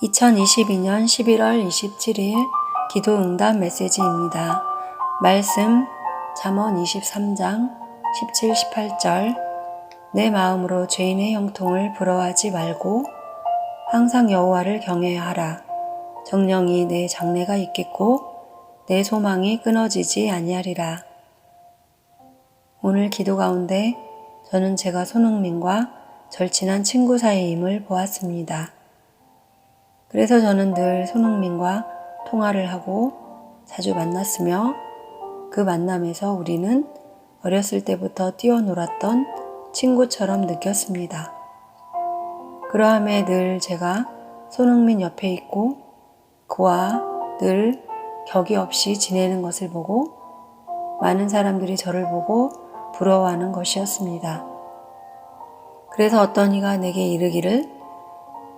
2022년 11월 27일 기도응답 메시지입니다. 말씀 잠언 23장 17, 18절 내 마음으로 죄인의 형통을 부러워하지 말고 항상 여호와를 경외하라. 정령이 내 장래가 있겠고 내 소망이 끊어지지 아니하리라. 오늘 기도 가운데 저는 제가 손흥민과 절친한 친구 사이임을 보았습니다. 그래서 저는 늘 손흥민과 통화를 하고 자주 만났으며 그 만남에서 우리는 어렸을 때부터 뛰어놀았던 친구처럼 느꼈습니다. 그러함에 늘 제가 손흥민 옆에 있고 그와 늘 격이 없이 지내는 것을 보고 많은 사람들이 저를 보고 부러워하는 것이었습니다. 그래서 어떤 이가 내게 이르기를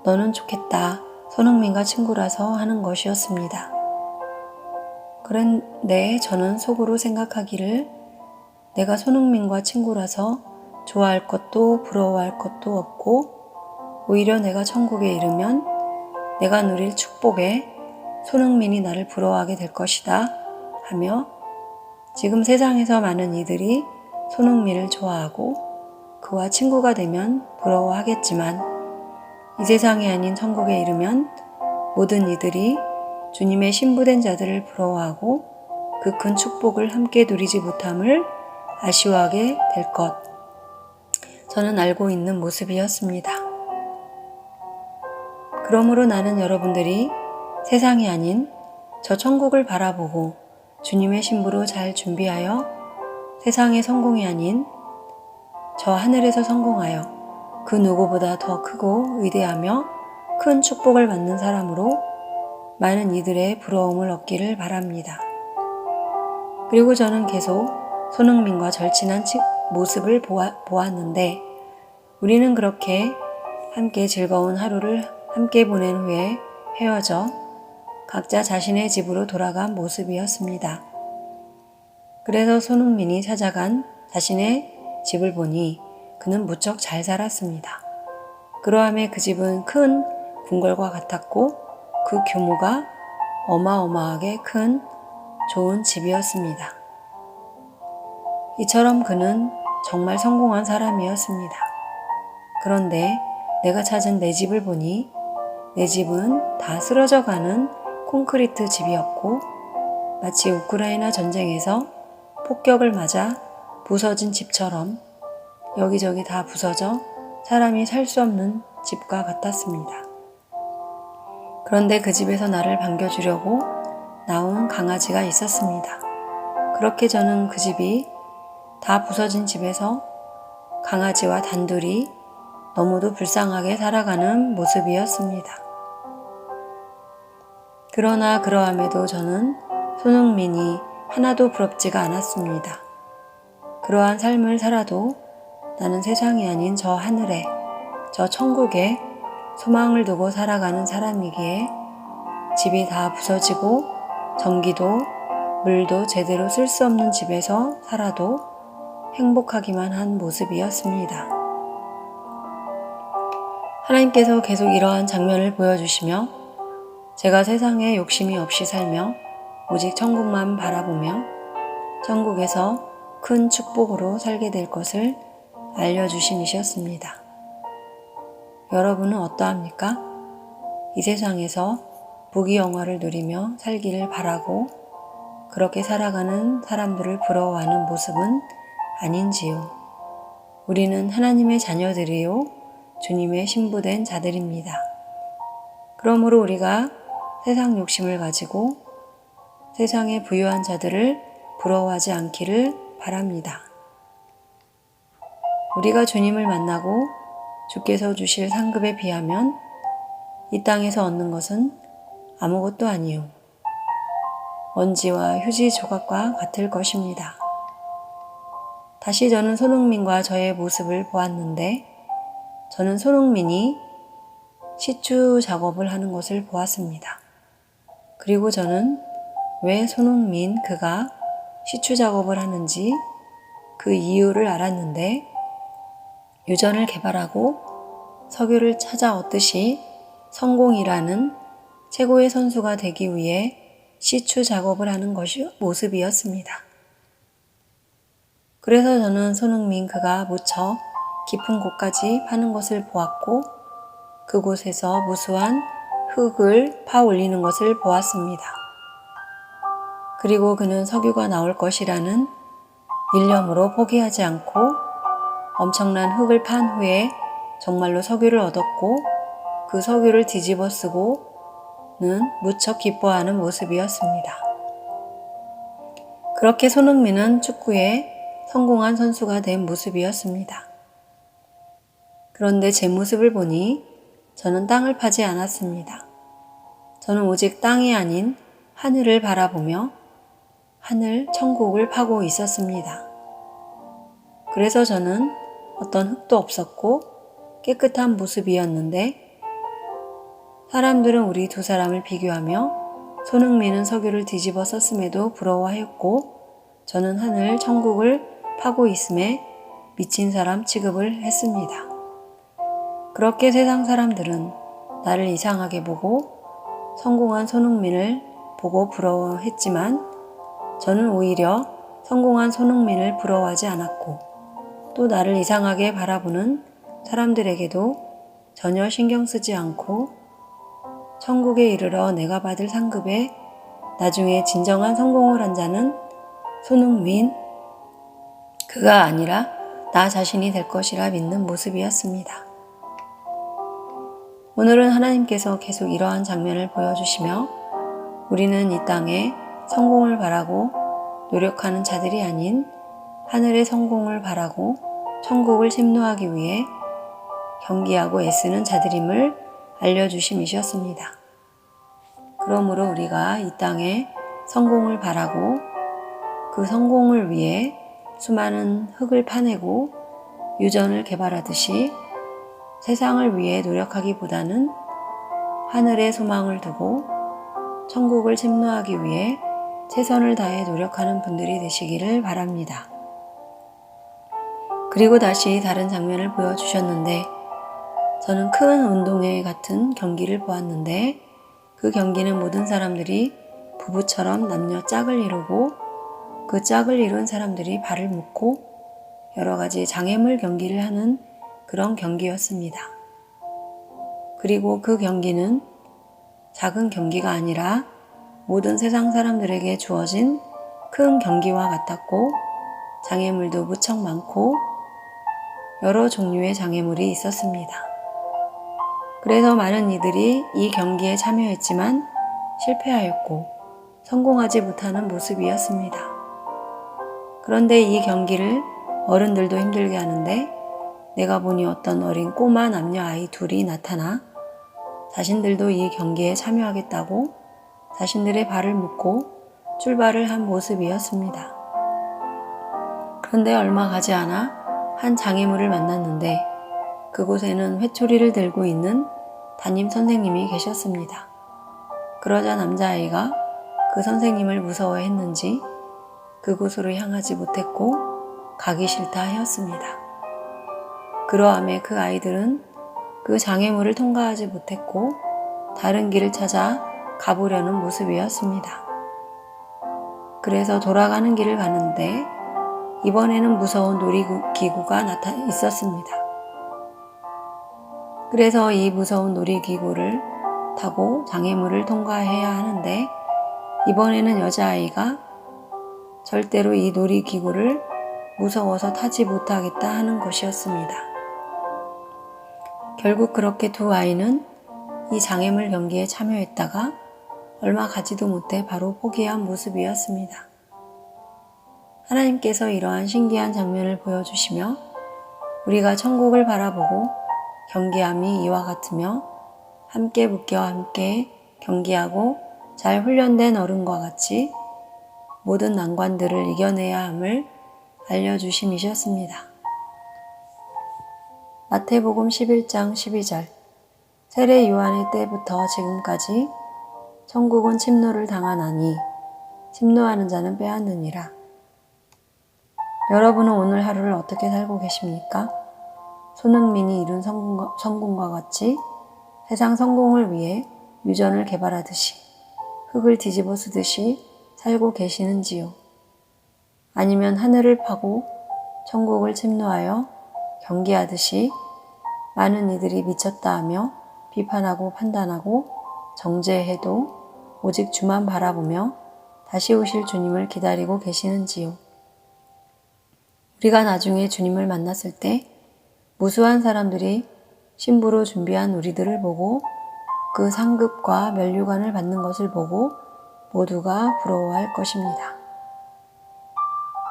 너는 좋겠다. 손흥민과 친구라서 하는 것이었습니다. 그런데 저는 속으로 생각하기를 내가 손흥민과 친구라서 좋아할 것도 부러워할 것도 없고 오히려 내가 천국에 이르면 내가 누릴 축복에 손흥민이 나를 부러워하게 될 것이다 하며 지금 세상에서 많은 이들이 손흥민을 좋아하고 그와 친구가 되면 부러워하겠지만 이 세상이 아닌 천국에 이르면 모든 이들이 주님의 신부된 자들을 부러워하고 그 큰 축복을 함께 누리지 못함을 아쉬워하게 될 것. 저는 알고 있는 모습이었습니다. 그러므로 나는 여러분들이 세상이 아닌 저 천국을 바라보고 주님의 신부로 잘 준비하여 세상의 성공이 아닌 저 하늘에서 성공하여 그 누구보다 더 크고 위대하며 큰 축복을 받는 사람으로 많은 이들의 부러움을 얻기를 바랍니다. 그리고 저는 계속 손흥민과 절친한 모습을 보았는데 우리는 그렇게 함께 즐거운 하루를 함께 보낸 후에 헤어져 각자 자신의 집으로 돌아간 모습이었습니다. 그래서 손흥민이 찾아간 자신의 집을 보니 그는 무척 잘 살았습니다. 그러함에 그 집은 큰 궁궐과 같았고 그 규모가 어마어마하게 큰 좋은 집이었습니다. 이처럼 그는 정말 성공한 사람이었습니다. 그런데 내가 찾은 내 집을 보니 내 집은 다 쓰러져가는 콘크리트 집이었고 마치 우크라이나 전쟁에서 폭격을 맞아 부서진 집처럼 여기저기 다 부서져 사람이 살 수 없는 집과 같았습니다. 그런데 그 집에서 나를 반겨주려고 나온 강아지가 있었습니다. 그렇게 저는 그 집이 다 부서진 집에서 강아지와 단둘이 너무도 불쌍하게 살아가는 모습이었습니다. 그러나 그러함에도 저는 손흥민이 하나도 부럽지가 않았습니다. 그러한 삶을 살아도 나는 세상이 아닌 저 하늘에, 저 천국에 소망을 두고 살아가는 사람이기에 집이 다 부서지고 전기도 물도 제대로 쓸 수 없는 집에서 살아도 행복하기만 한 모습이었습니다. 하나님께서 계속 이러한 장면을 보여주시며 제가 세상에 욕심이 없이 살며 오직 천국만 바라보며 천국에서 큰 축복으로 살게 될 것을 알려주신 이셨습니다. 여러분은 어떠합니까? 이 세상에서 부귀영화를 누리며 살기를 바라고 그렇게 살아가는 사람들을 부러워하는 모습은 아닌지요? 우리는 하나님의 자녀들이요 주님의 신부된 자들입니다. 그러므로 우리가 세상 욕심을 가지고 세상의 부유한 자들을 부러워하지 않기를 바랍니다. 우리가 주님을 만나고 주께서 주실 상급에 비하면 이 땅에서 얻는 것은 아무것도 아니요. 먼지와 휴지 조각과 같을 것입니다. 다시 저는 손흥민과 저의 모습을 보았는데 저는 손흥민이 시추 작업을 하는 것을 보았습니다. 그리고 저는 왜 손흥민 그가 시추 작업을 하는지 그 이유를 알았는데 유전을 개발하고 석유를 찾아 얻듯이 성공이라는 최고의 선수가 되기 위해 시추 작업을 하는 모습이었습니다. 그래서 저는 손흥민 그가 무척 깊은 곳까지 파는 것을 보았고 그곳에서 무수한 흙을 파 올리는 것을 보았습니다. 그리고 그는 석유가 나올 것이라는 일념으로 포기하지 않고 엄청난 흙을 판 후에 정말로 석유를 얻었고 그 석유를 뒤집어 쓰고는 무척 기뻐하는 모습이었습니다. 그렇게 손흥민은 축구에 성공한 선수가 된 모습이었습니다. 그런데 제 모습을 보니 저는 땅을 파지 않았습니다. 저는 오직 땅이 아닌 하늘을 바라보며 하늘 천국을 파고 있었습니다. 그래서 저는 어떤 흙도 없었고 깨끗한 모습이었는데 사람들은 우리 두 사람을 비교하며 손흥민은 석유를 뒤집어 썼음에도 부러워했고 저는 하늘 천국을 파고 있음에 미친 사람 취급을 했습니다. 그렇게 세상 사람들은 나를 이상하게 보고 성공한 손흥민을 보고 부러워했지만 저는 오히려 성공한 손흥민을 부러워하지 않았고 또 나를 이상하게 바라보는 사람들에게도 전혀 신경 쓰지 않고 천국에 이르러 내가 받을 상급에 나중에 진정한 성공을 한 자는 손흥민 그가 아니라 나 자신이 될 것이라 믿는 모습이었습니다. 오늘은 하나님께서 계속 이러한 장면을 보여주시며 우리는 이 땅에 성공을 바라고 노력하는 자들이 아닌 하늘의 성공을 바라고 천국을 심노하기 위해 경기하고 애쓰는 자들임을 알려주심이셨습니다. 그러므로 우리가 이 땅에 성공을 바라고 그 성공을 위해 수많은 흙을 파내고 유전을 개발하듯이 세상을 위해 노력하기보다는 하늘에 소망을 두고 천국을 침노하기 위해 최선을 다해 노력하는 분들이 되시기를 바랍니다. 그리고 다시 다른 장면을 보여주셨는데 저는 큰 운동회 같은 경기를 보았는데 그 경기는 모든 사람들이 부부처럼 남녀 짝을 이루고 그 짝을 이룬 사람들이 발을 묶고 여러 가지 장애물 경기를 하는 그런 경기였습니다. 그리고 그 경기는 작은 경기가 아니라 모든 세상 사람들에게 주어진 큰 경기와 같았고 장애물도 무척 많고 여러 종류의 장애물이 있었습니다. 그래서 많은 이들이 이 경기에 참여했지만 실패하였고 성공하지 못하는 모습이었습니다. 그런데 이 경기를 어른들도 힘들게 하는데 내가 보니 어떤 어린 꼬마 남녀 아이 둘이 나타나 자신들도 이 경기에 참여하겠다고 자신들의 발을 묶고 출발을 한 모습이었습니다. 그런데 얼마 가지 않아 한 장애물을 만났는데 그곳에는 회초리를 들고 있는 담임 선생님이 계셨습니다. 그러자 남자아이가 그 선생님을 무서워했는지 그곳으로 향하지 못했고 가기 싫다 하였습니다. 그러함에 그 아이들은 그 장애물을 통과하지 못했고 다른 길을 찾아 가보려는 모습이었습니다. 그래서 돌아가는 길을 가는데 이번에는 무서운 놀이기구가 있었습니다. 그래서 이 무서운 놀이기구를 타고 장애물을 통과해야 하는데 이번에는 여자아이가 절대로 이 놀이기구를 무서워서 타지 못하겠다 하는 것이었습니다. 결국 그렇게 두 아이는 이 장애물 경기에 참여했다가 얼마 가지도 못해 바로 포기한 모습이었습니다. 하나님께서 이러한 신기한 장면을 보여주시며 우리가 천국을 바라보고 경계함이 이와 같으며 함께 묶여 함께 경계하고 잘 훈련된 어른과 같이 모든 난관들을 이겨내야 함을 알려주심이셨습니다. 마태복음 11장 12절 세례 요한의 때부터 지금까지 천국은 침노를 당하나니 침노하는 자는 빼앗느니라. 여러분은 오늘 하루를 어떻게 살고 계십니까? 손흥민이 이룬 성공과 같이 세상 성공을 위해 유전을 개발하듯이 흙을 뒤집어 쓰듯이 살고 계시는지요? 아니면 하늘을 파고 천국을 침노하여 경계하듯이 많은 이들이 미쳤다 하며 비판하고 판단하고 정죄해도 오직 주만 바라보며 다시 오실 주님을 기다리고 계시는지요? 우리가 나중에 주님을 만났을 때 무수한 사람들이 신부로 준비한 우리들을 보고 그 상급과 면류관을 받는 것을 보고 모두가 부러워할 것입니다.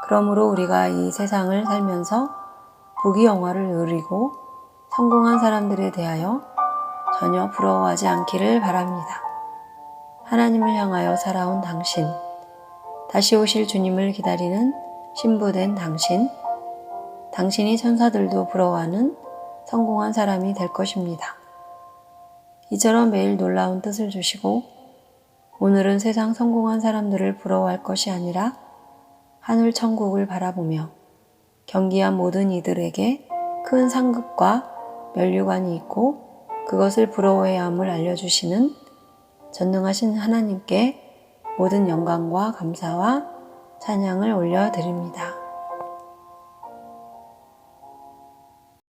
그러므로 우리가 이 세상을 살면서 부귀영화를 누리고 성공한 사람들에 대하여 전혀 부러워하지 않기를 바랍니다. 하나님을 향하여 살아온 당신, 다시 오실 주님을 기다리는 신부된 당신, 당신이 천사들도 부러워하는 성공한 사람이 될 것입니다. 이처럼 매일 놀라운 뜻을 주시고 오늘은 세상 성공한 사람들을 부러워할 것이 아니라 하늘 천국을 바라보며 경기한 모든 이들에게 큰 상급과 면류관이 있고 그것을 부러워해야 함을 알려주시는 전능하신 하나님께 모든 영광과 감사와 찬양을 올려드립니다.